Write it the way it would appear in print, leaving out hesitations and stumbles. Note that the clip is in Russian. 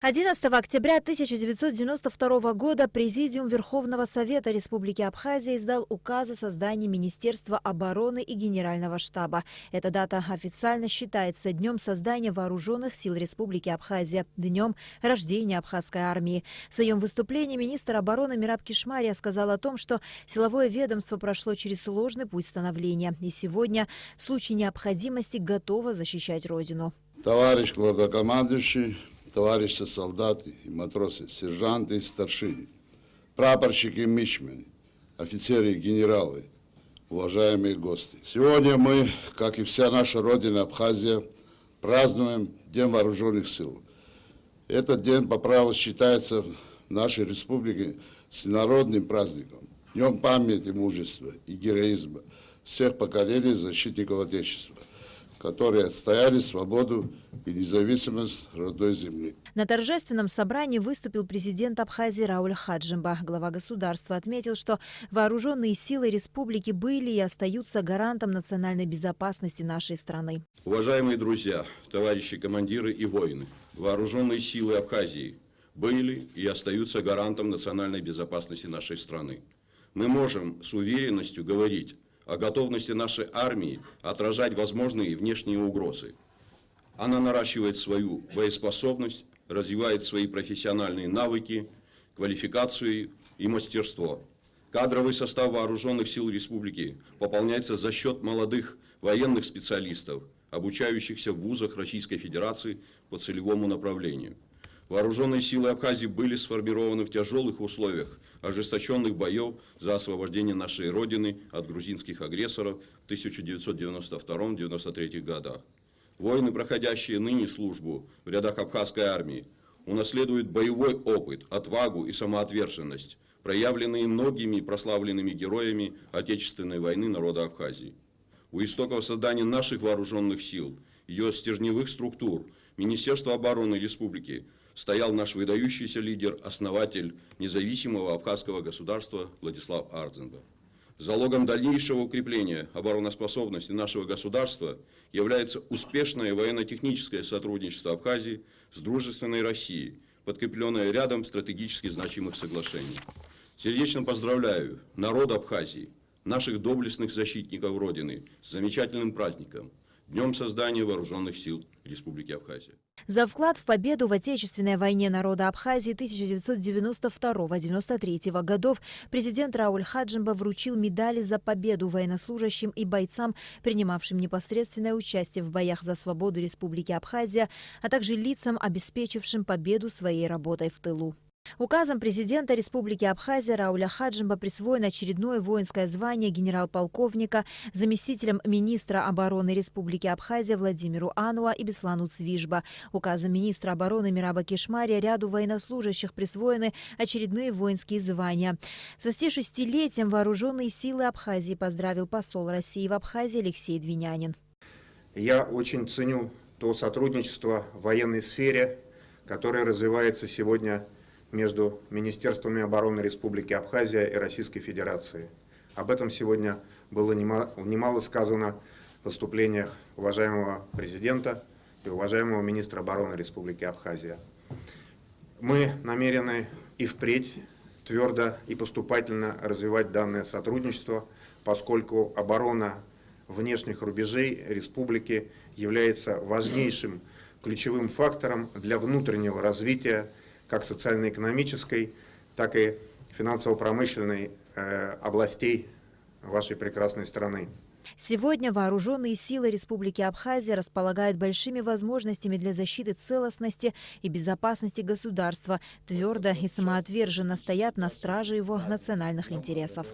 11 октября 1992 года Президиум Верховного Совета Республики Абхазия издал указ о создании Министерства обороны и Генерального штаба. Эта дата официально считается днем создания Вооруженных сил Республики Абхазия, днем рождения Абхазской армии. В своем выступлении министр обороны Мераб Кишмария сказал о том, что силовое ведомство прошло через сложный путь становления и сегодня в случае необходимости готово защищать Родину. Товарищ главнокомандующий, товарищи солдаты и матросы, сержанты и старшины, прапорщики и мичмены, офицеры и генералы, уважаемые гости. Сегодня мы, как и вся наша родина Абхазия, празднуем День Вооруженных сил. Этот день по праву считается в нашей республике всенародным праздником, днем памяти, мужества и героизма всех поколений защитников Отечества, которые отстояли свободу и независимость родной земли. На торжественном собрании выступил президент Абхазии Рауль Хаджимба. Глава государства отметил, что вооруженные силы республики были и остаются гарантом национальной безопасности нашей страны. Уважаемые друзья, товарищи командиры и воины, вооруженные силы Абхазии были и остаются гарантом национальной безопасности нашей страны. Мы можем с уверенностью говорить о готовности нашей армии отражать возможные внешние угрозы. Она наращивает свою боеспособность, развивает свои профессиональные навыки, квалификацию и мастерство. Кадровый состав вооруженных сил республики пополняется за счет молодых военных специалистов, обучающихся в вузах Российской Федерации по целевому направлению. Вооруженные силы Абхазии были сформированы в тяжелых условиях ожесточенных боев за освобождение нашей Родины от грузинских агрессоров в 1992-1993 годах. Воины, проходящие ныне службу в рядах абхазской армии, унаследуют боевой опыт, отвагу и самоотверженность, проявленные многими прославленными героями Отечественной войны народа Абхазии. У истоков создания наших вооруженных сил, ее стержневых структур, Министерства обороны Республики стоял наш выдающийся лидер, основатель независимого абхазского государства Владислав Ардзинба. Залогом дальнейшего укрепления обороноспособности нашего государства является успешное военно-техническое сотрудничество Абхазии с дружественной Россией, подкрепленное рядом стратегически значимых соглашений. Сердечно поздравляю народ Абхазии, наших доблестных защитников Родины с замечательным праздником – Днем создания Вооруженных сил Республики Абхазия. За вклад в победу в Отечественной войне народа Абхазии 1992-1993 годов президент Рауль Хаджимба вручил медали за победу военнослужащим и бойцам, принимавшим непосредственное участие в боях за свободу Республики Абхазия, а также лицам, обеспечившим победу своей работой в тылу. Указом президента Республики Абхазия Рауля Хаджимба присвоено очередное воинское звание генерал-полковника заместителям министра обороны Республики Абхазия Владимиру Ануа и Беслану Цвижба. Указом министра обороны Мераба Кишмария ряду военнослужащих присвоены очередные воинские звания. С 26-летием вооруженные силы Абхазии поздравил посол России в Абхазии Алексей Двинянин. Я очень ценю то сотрудничество в военной сфере, которое развивается сегодня между Министерствами обороны Республики Абхазия и Российской Федерации. Об этом сегодня было немало сказано в выступлениях уважаемого президента и уважаемого министра обороны Республики Абхазия. Мы намерены и впредь твердо и поступательно развивать данное сотрудничество, поскольку оборона внешних рубежей республики является важнейшим ключевым фактором для внутреннего развития как социально-экономической, так и финансово-промышленной областей вашей прекрасной страны. Сегодня вооруженные силы Республики Абхазия располагают большими возможностями для защиты целостности и безопасности государства, твердо и самоотверженно стоят на страже его национальных интересов.